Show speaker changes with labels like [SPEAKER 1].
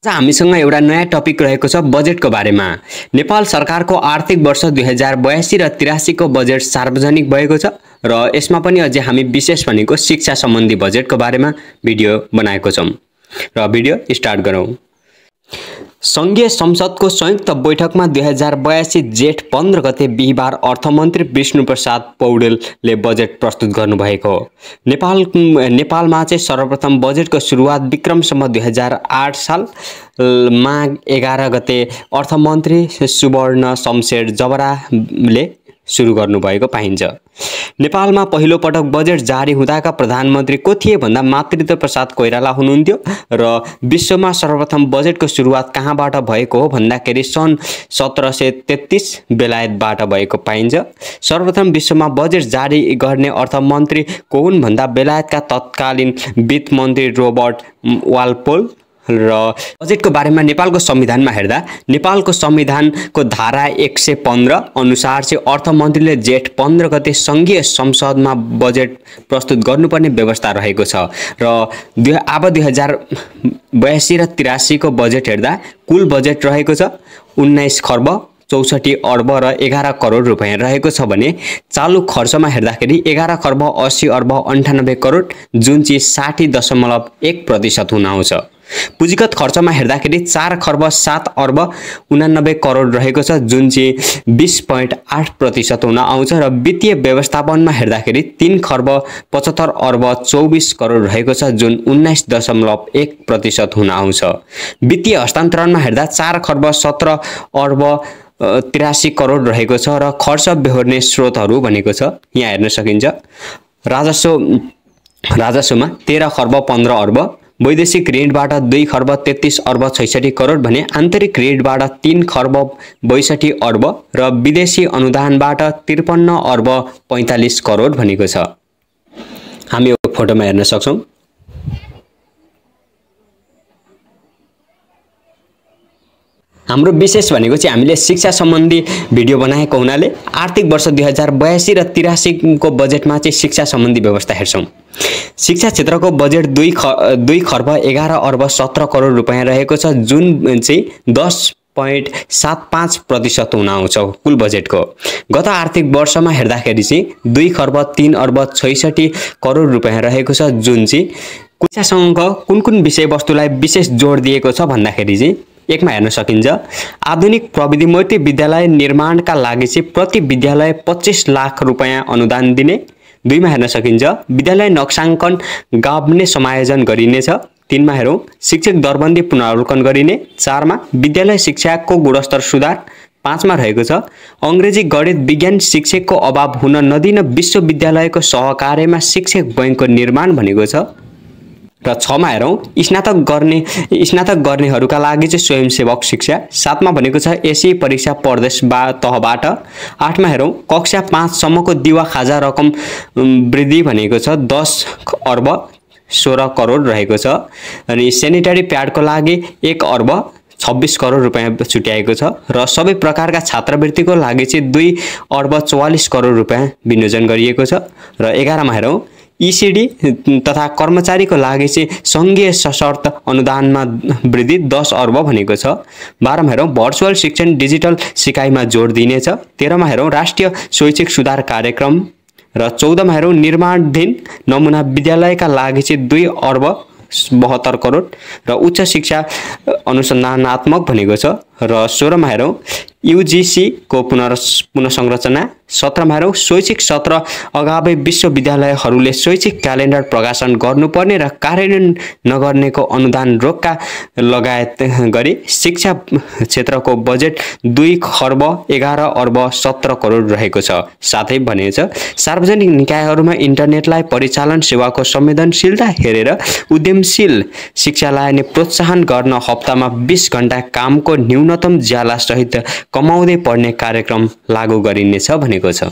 [SPEAKER 1] हामीसँग एउटा नयाँ टपिक रहेको छ बजेटको बारेमा। नेपाल सरकारको आर्थिक वर्ष 2082 र 83 को बजेट सार्वजनिक भएको छ र यसमा पनि अझै हामी विशेष भनेको शिक्षा सम्बन्धी बजेटको बारेमा भिडियो बनाएको छौं र भिडियो स्टार्ट गरौँ। संघीय संसदको संयुक्त बैठकमा 2082 जेठ 15 गते बिहीबार अर्थमन्त्री विष्णुप्रसाद पौडेलले बजेट प्रस्तुत गर्नुभएको हो। नेपालमा चाहिँ सर्वप्रथम बजेटको सुरुवात विक्रमसम्म 2008 साल माघ 11 गते अर्थमन्त्री सुवर्ण शमशेर जबराले सुरु गर्नुभएको पाइन्छ। नेपालमा पहिलो पटक बजेट जारी हुँदाका प्रधानमन्त्री को थिए भन्दा मातृत्व प्रसाद कोइराला हुनुहुन्थ्यो र विश्वमा सर्वप्रथम बजेटको सुरुवात कहाँबाट भएको हो भन्दाखेरि सन् 1733 बेलायतबाट भएको पाइन्छ। सर्वप्रथम विश्वमा बजेट जारी गर्ने अर्थमन्त्री को हुन् भन्दा बेलायतका तत्कालीन वित्त मन्त्री रोबर्ट वालपोल र बजेटको बारेमा नेपालको संविधानमा हेर्दा नेपालको संविधानको धारा 115 अनुसार चाहिँ अर्थमन्त्रीले जेठ 15 गते संघीय संसदमा बजेट प्रस्तुत गर्नुपर्ने व्यवस्था रहेको छ र अब 2082 र 83 को बजेट हेर्दा कुल बजेट रहेको छ 19 खर्ब 64 अर्ब र 11 करोड रुपैयाँ रहेको छ भने चालु खर्चमा हेर्दाखेरि 11 खर्ब 80 अर्ब 98 करोड जुन चाहिँ 60.1% हुन आउँछ। पुँजीगत खर्चमा हेर्दाखेरि 4 खर्ब 7 अर्ब 89 करोड रहेको छ जुन चाहिँ 20.8% हुन आउँछ र वित्तीय व्यवस्थापनमा हेर्दाखेरि 3 खर्ब 75 अर्ब 24 करोड रहेको छ जुन 19.1% हुन आउँछ। वित्तीय हस्तान्तरणमा हेर्दा 4 खर्ब 17 अर्ब 83 करोड रहेको छ र खर्च बेहोर्ने स्रोतहरू भनेको छ यहाँ हेर्न सकिन्छ। राजस्वमा 13 खर्ब 15 अर्ब, वैदेशिक ऋणबाट 2 खर्ब 33 अर्ब 66 करोड भने आन्तरिक ऋणबाट 3 खर्ब 62 अर्ब र विदेशी अनुदानबाट 53 अर्ब 45 करोड भनेको छ। हामी यो फोटोमा हेर्न सक्छौं। हाम्रो विशेष भनेको चाहिँ हामीले शिक्षा सम्बन्धी भिडियो बनाएको हुनाले आर्थिक वर्ष 2082 र 83 को बजेटमा चाहिँ शिक्षा सम्बन्धी व्यवस्था हेर्छौं। शिक्षा क्षेत्रको बजेट 2 खर्ब 11 अर्ब 17 करोड रुपैयाँ रहेको छ जुन चाहिँ 10.75% हुन आउँछ कुल बजेटको। गत आर्थिक वर्षमा हेर्दाखेरि चाहिँ 2 खर्ब 3 अर्ब 66 करोड रुपैयाँ रहेको छ जुन चाहिँ शिक्षासँग कुन विषयवस्तुलाई विशेष जोड दिएको छ भन्दाखेरि चाहिँ एकमा हेर्न सकिन्छ आधुनिक प्रविधि मैत्री विद्यालय निर्माणका लागि चाहिँ प्रति विद्यालय 25 लाख रुपैयाँ अनुदान दिने। 2 मा हेर्न सकिन्छ विद्यालय नक्साङ्कन गाब्ने समायोजन गरिनेछ। 3 मा हेरौं शिक्षक दरबन्दी पुनरावलोकन गरिने। 4 मा विद्यालय शिक्षाको गुणस्तर सुधार। 5 मा रहेको छ अंग्रेजी गणित विज्ञान शिक्षकको अभाव हुन नदिन विश्वविद्यालयको सहकार्यमा शिक्षक बैंकको निर्माण भनेको छ र 6 मा हेरौं स्नातक गर्नेहरूका लागि चाहिँ स्वयंसेवक शिक्षा। 7 मा भनेको छ एसी परीक्षा प्रदेश तहबाट। 8 मा हेरौं कक्षा 5 सम्मको दिवा खाजा रकम वृद्धि भनेको छ 10 अर्ब 16 करोड रहेको छ अनि सेनिटरी प्याडको लागि 1 अर्ब 26 करोड रुपैयाँ छुट्याएको छ र सबै प्रकारका छात्रवृत्तिको लागि चाहिँ 2 अर्ब 44 करोड रुपैयाँ विनियोजन गरिएको छ र 11 मा हेरौं ईसीडी तथा कर्मचारीको लागि चाहिँ संघीय सशर्त अनुदानमा वृद्धि 10 अर्ब भनेको छ। 12 मा हेरौं भर्चुअल शिक्षण डिजिटल सिकाइमा जोड दिनेछ। 13 मा हेरौं राष्ट्रिय शैक्षिक सुधार कार्यक्रम र 14 मा हेरौं निर्माणाधीन नमुना विद्यालयका लागि चाहिँ 2 अर्ब 72 करोड र उच्च शिक्षा अनुसन्धानात्मक भनेको छ र 16 मा हेरौं यूजीसी को पुनर्संरचना। 17 मा हेरौं शैक्षिक सत्र अगावै विश्वविद्यालयहरूले शैक्षिक क्यालेन्डर प्रकाशन गर्नुपर्ने र कार्यान्वयन नगर्नेको अनुदान रोक्का लगायत गरी शिक्षा क्षेत्रको बजेट 2 खर्ब 11 अर्ब 17 करोड रहेको छ। साथै भनेको छ सार्वजनिक निकायहरूमा इन्टरनेटलाई परिचालन सेवाको संवेदनशीलता हेरेर उद्यमशील शिक्षालाई नै प्रोत्साहन गर्न हप्तामा 20 घण्टा कामको न्यूनतम ज्याला सहित कमाउँदै पढ्ने कार्यक्रम लागू गरिनेछ भनेको छ।